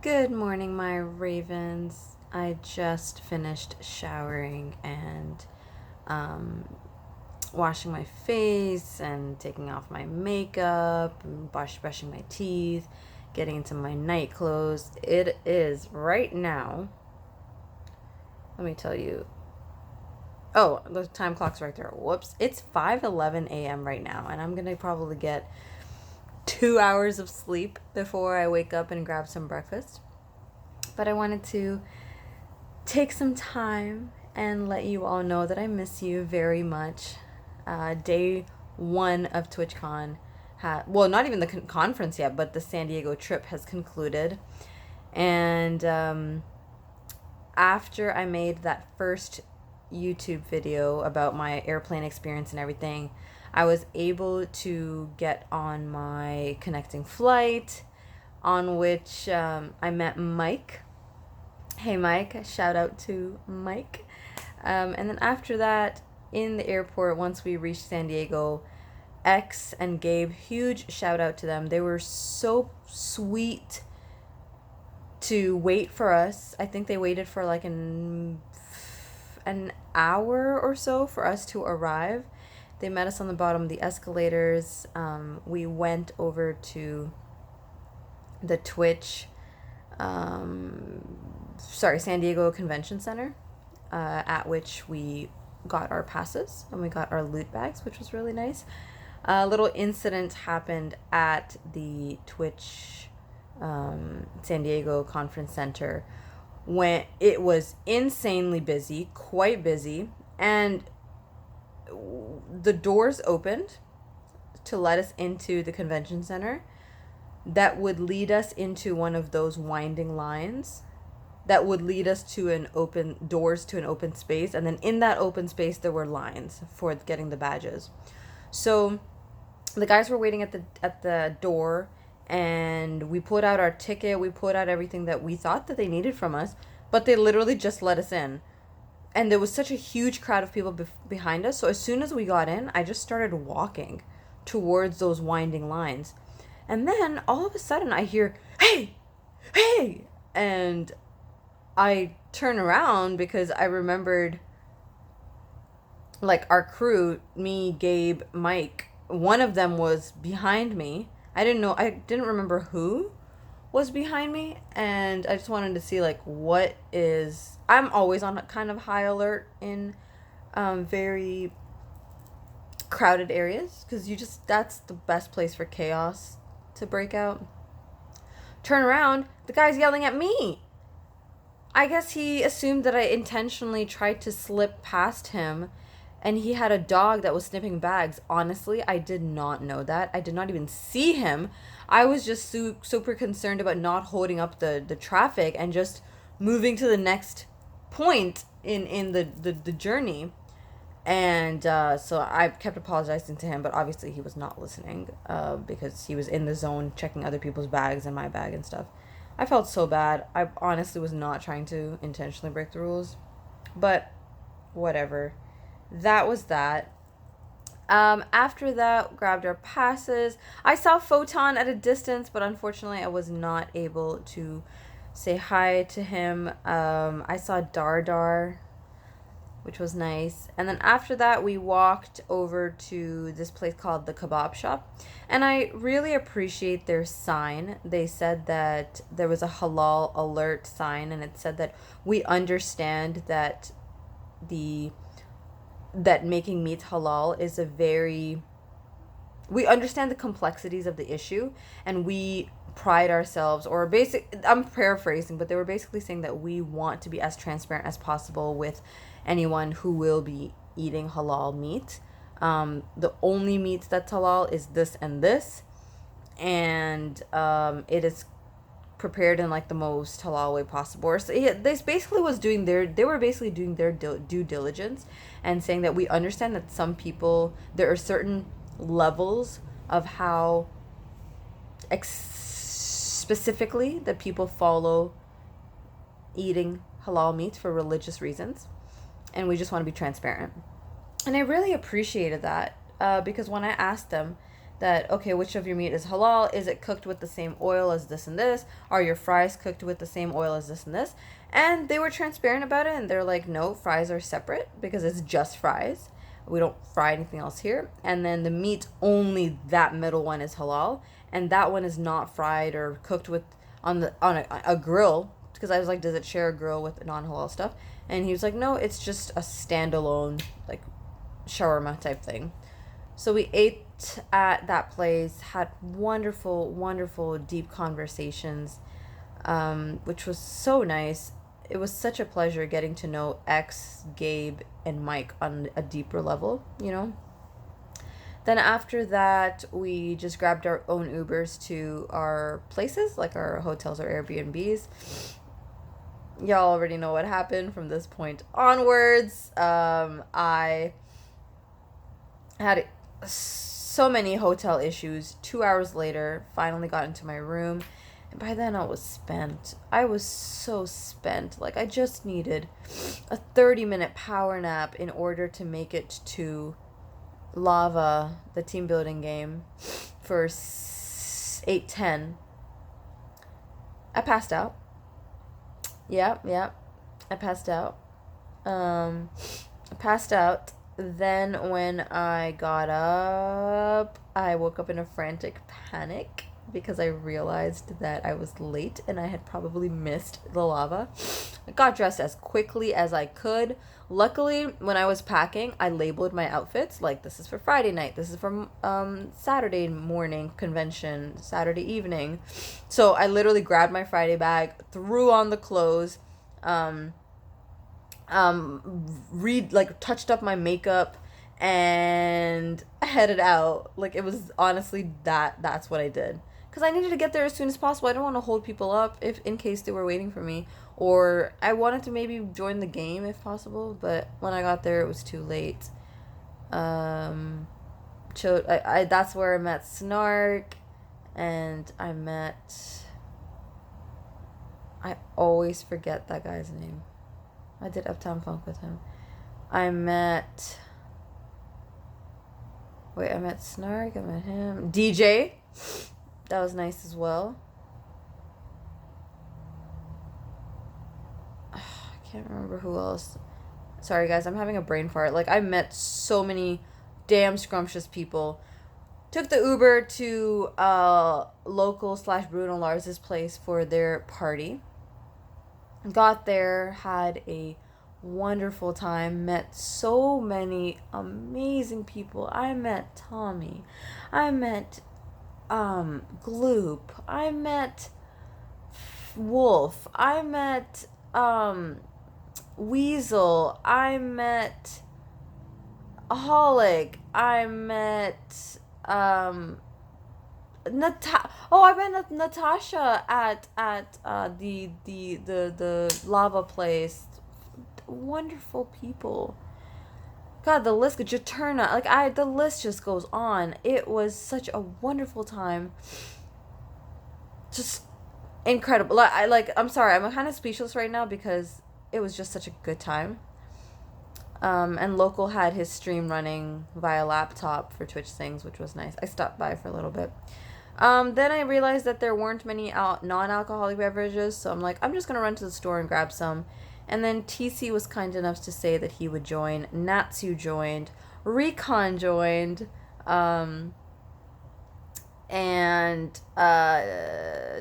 Good morning, my ravens. I just finished showering and um, washing my face and taking off my makeup and brushing my teeth, getting into my night clothes. It is right now, let me tell you. Oh, the time clock's right there. Whoops. It's 5:11 a.m. right now, and I'm going to probably get 2 hours of sleep before I wake up and grab some breakfast. But I wanted to take some time and let you all know that I miss you very much. Day one of TwitchCon well, not even the conference yet, but the San Diego trip has concluded. And after I made that first YouTube video about my airplane experience and everything, I was able to get on my connecting flight, on which I met Mike. Hey, Mike. Shout out to Mike. And then after that, in the airport, once we reached San Diego, X and Gabe, huge shout out to them. They were so sweet to wait for us. I think they waited for like an hour or so for us to arrive. They met us on the bottom of the escalators. We went over to the San Diego Convention Center, at which we got our passes and we got our loot bags, which was really nice. A little incident happened at the Twitch San Diego Conference Center when it was insanely busy, quite busy, and the doors opened to let us into the convention center that would lead us into one of those winding lines that would lead us to an open space, and then in that open space there were lines for getting the badges. So the guys were waiting at the door, and we put out our ticket, we put out everything that we thought that they needed from us, but they literally just let us in. And there was such a huge crowd of people behind us, so as soon as we got in, I just started walking towards those winding lines. And then all of a sudden I hear, "Hey! Hey!" And I turn around because I remembered, like, our crew, me, Gabe, Mike, one of them was behind me. I didn't remember who was behind me, and I just wanted to see, like, I'm always on a kind of high alert in very crowded areas, because that's the best place for chaos to break out. Turn around, the guy's yelling at me. I guess he assumed that I intentionally tried to slip past him, and he had a dog that was sniffing bags. Honestly, I did not know that. I did not even see him. I was just super concerned about not holding up the traffic and just moving to the next point in the journey. And so I kept apologizing to him, but obviously he was not listening, because he was in the zone checking other people's bags and my bag and stuff. I felt so bad. I honestly was not trying to intentionally break the rules, but whatever. That was that. After that, grabbed our passes. I saw Photon at a distance, but unfortunately I was not able to say hi to him. I saw Dardar, which was nice. And then after that, we walked over to this place called the Kebab Shop. And I really appreciate their sign. They said that there was a halal alert sign, and it said that we understand that making meat halal is we understand the complexities of the issue, and we pride ourselves, I'm paraphrasing, but they were basically saying that we want to be as transparent as possible with anyone who will be eating halal meat. The only meat that's halal is this and this, and it is prepared in like the most halal way possible. So yeah, they were basically doing their due diligence and saying that we understand that there are certain levels of how specifically that people follow eating halal meat for religious reasons, and we just want to be transparent. And I really appreciated that, because when I asked them, that, okay, which of your meat is halal? Is it cooked with the same oil as this and this? Are your fries cooked with the same oil as this and this? And they were transparent about it, and they're like, no, fries are separate because it's just fries. We don't fry anything else here. And then the meat, only that middle one is halal, and that one is not fried or cooked with on a grill, because I was like, does it share a grill with non-halal stuff? And he was like, no, it's just a standalone like shawarma type thing. So we ate at that place, had wonderful, wonderful, deep conversations, which was so nice. It was such a pleasure getting to know X, Gabe, and Mike on a deeper level, you know? Then after that, we just grabbed our own Ubers to our places, like our hotels or Airbnbs. Y'all already know what happened from this point onwards. I had so many hotel issues. 2 hours later, finally got into my room. And by then I was spent. I was so spent. Like, I just needed a 30-minute power nap in order to make it to Lava, the team building game, for 8:10. I passed out. Yeah. I passed out. I passed out. Then when I got up, I woke up in a frantic panic because I realized that I was late and I had probably missed the lava. I got dressed as quickly as I could. Luckily, when I was packing, I labeled my outfits like, this is for Friday night, this is for Saturday morning convention, Saturday evening. So I literally grabbed my Friday bag, threw on the clothes, touched up my makeup, and headed out. Like, it was honestly that's what I did, because I needed to get there as soon as possible. I don't want to hold people up if in case they were waiting for me, or I wanted to maybe join the game if possible, but when I got there it was too late. I that's where I met Snark, and I always forget that guy's name. I did Uptown Funk with him. I met Snark, I met him. DJ. That was nice as well. I can't remember who else. Sorry guys, I'm having a brain fart. Like, I met so many damn scrumptious people. Took the Uber to local / Bruno Lars's place for their party. Got there, had a wonderful time, met so many amazing people. I met Tommy. I met Gloop. I met Wolf. I met Weasel. I met Holic. I met I met Natasha at the lava place. Wonderful people. God, the list could just turn on. The list just goes on. It was such a wonderful time. Just incredible. I'm sorry, I'm kind of speechless right now because it was just such a good time. And Local had his stream running via laptop for Twitch things, which was nice. I stopped by for a little bit. Then I realized that there weren't many non-alcoholic beverages, so I'm like, I'm just gonna run to the store and grab some. And then TC was kind enough to say that he would join. Natsu joined. Recon joined. And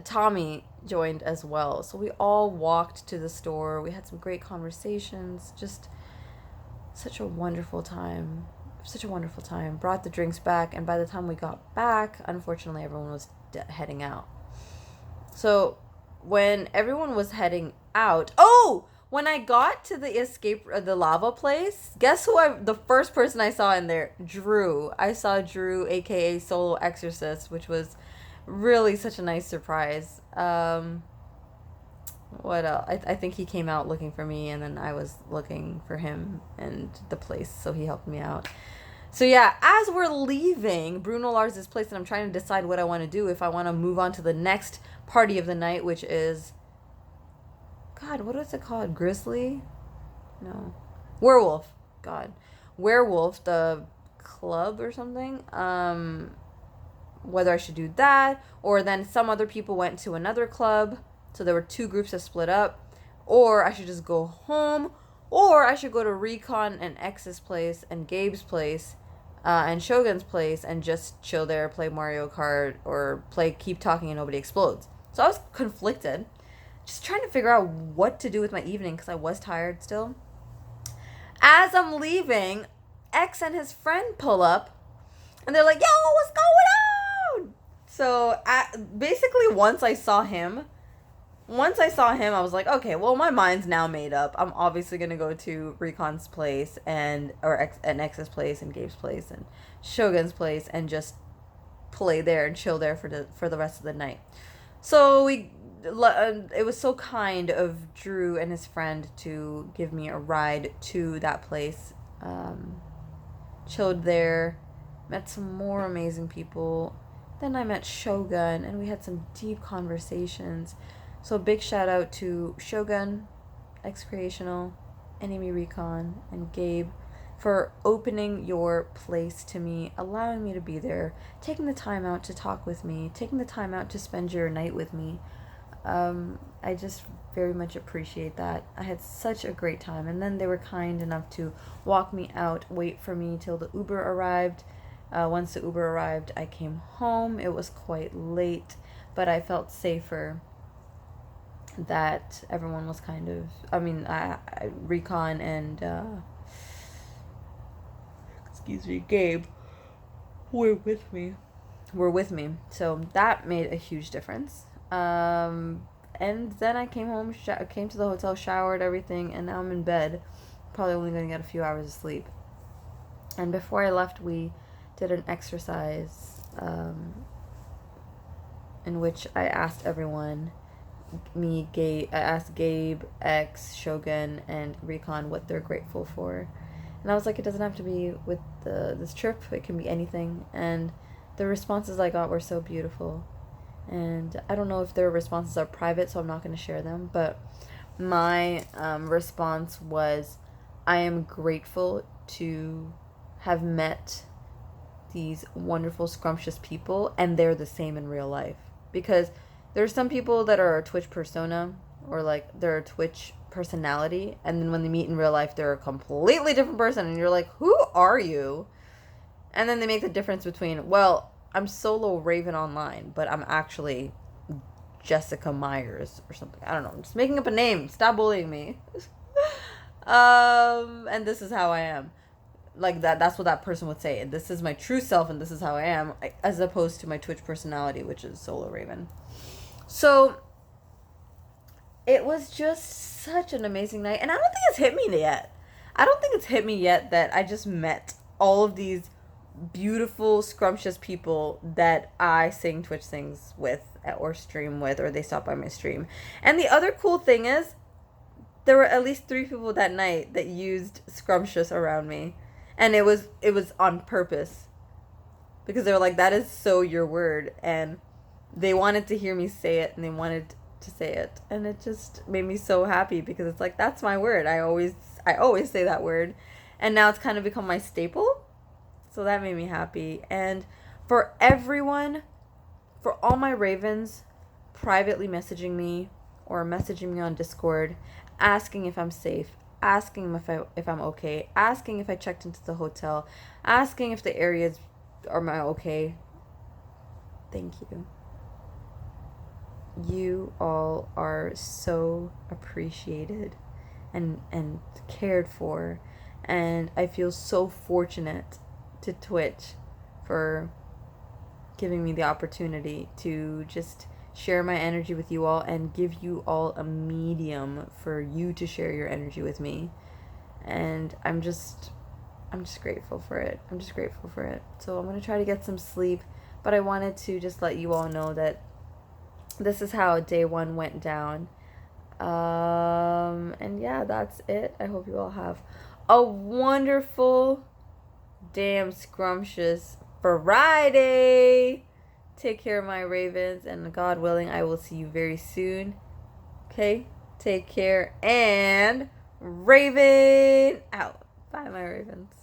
Tommy joined as well. So we all walked to the store. We had some great conversations. Just such a wonderful time. Such a wonderful time. Brought the drinks back, and by the time we got back, unfortunately, everyone was heading out. So when everyone was heading out, when I got to the lava place, guess who the first person I saw in there? Drew. I saw Drew, aka Solo Exorcist, which was really such a nice surprise. What else? I think he came out looking for me, and then I was looking for him and the place, so he helped me out. So yeah, as we're leaving Bruno Lars's place, and I'm trying to decide what I want to do, if I want to move on to the next party of the night, which is, God, what is it called? Grizzly? No. Werewolf. God. Werewolf, the club or something. whether I should do that, or then some other people went to another club, so there were two groups that split up, or I should just go home, or I should go to Recon and X's place and Gabe's place and Shogun's place and just chill there, play Mario Kart, or play Keep Talking and Nobody Explodes. So I was conflicted, just trying to figure out what to do with my evening because I was tired still. As I'm leaving, X and his friend pull up, and they're like, "Yo, what's going on?" So basically, once I saw him, I was like, okay, well, my mind's now made up. I'm obviously gonna go to Recon's place and X's place and Gabe's place and Shogun's place and just play there and chill there for the rest of the night. So it was so kind of Drew and his friend to give me a ride to that place. Chilled there, met some more amazing people. Then I met Shogun and we had some deep conversations. So big shout out to Shogun, X Creational, Enemy Recon, and Gabe for opening your place to me, allowing me to be there, taking the time out to talk with me, taking the time out to spend your night with me. I just very much appreciate that. I had such a great time. And then they were kind enough to walk me out, wait for me till the Uber arrived. Once the Uber arrived, I came home. It was quite late, but I felt safer that everyone was kind of, Recon and, Gabe were with me. So that made a huge difference. And then I came home, came to the hotel, showered, everything, and now I'm in bed. Probably only going to get a few hours of sleep. And before I left, we did an exercise in which I asked everyone, I asked Gabe, X, Shogun, and Recon what they're grateful for. And I was like, it doesn't have to be with this trip. It can be anything. And the responses I got were so beautiful. And I don't know if their responses are private, so I'm not going to share them. But my response was, I am grateful to have met these wonderful, scrumptious people, and they're the same in real life. Because there's some people that are a Twitch persona, or like they're a Twitch personality, and then when they meet in real life, they're a completely different person, and you're like, who are you? And then they make the difference between, well, I'm Solo Raven online, but I'm actually Jessica Myers or something. I don't know. I'm just making up a name. Stop bullying me. And this is how I am. Like that's what that person would say. This is my true self, and this is how I am, as opposed to my Twitch personality, which is Solo Raven. So it was just such an amazing night, and I don't think it's hit me yet. That I just met all of these beautiful, scrumptious people that I sing Twitch things with or stream with, or they stop by my stream. And the other cool thing is, there were at least 3 people that night that used scrumptious around me. And it was on purpose. Because they were like, that is so your word. And they wanted to hear me say it, and they wanted to say it. And it just made me so happy, because it's like, that's my word. I always say that word. And now it's kind of become my staple. So that made me happy. And for everyone, for all my Ravens privately messaging me or messaging me on Discord, asking if I'm safe, asking if I'm okay, asking if I checked into the hotel, asking if the areas are okay. Thank you. You all are so appreciated and cared for, and I feel so fortunate to Twitch for giving me the opportunity to just share my energy with you all and give you all a medium for you to share your energy with me. And I'm just grateful for it. So I'm going to try to get some sleep, but I wanted to just let you all know that this is how day 1 went down. And yeah, that's it. I hope you all have a wonderful, damn scrumptious Friday. Take care, my Ravens, and God willing, I will see you very soon. Okay? Take care, and Raven out. Bye, my Ravens.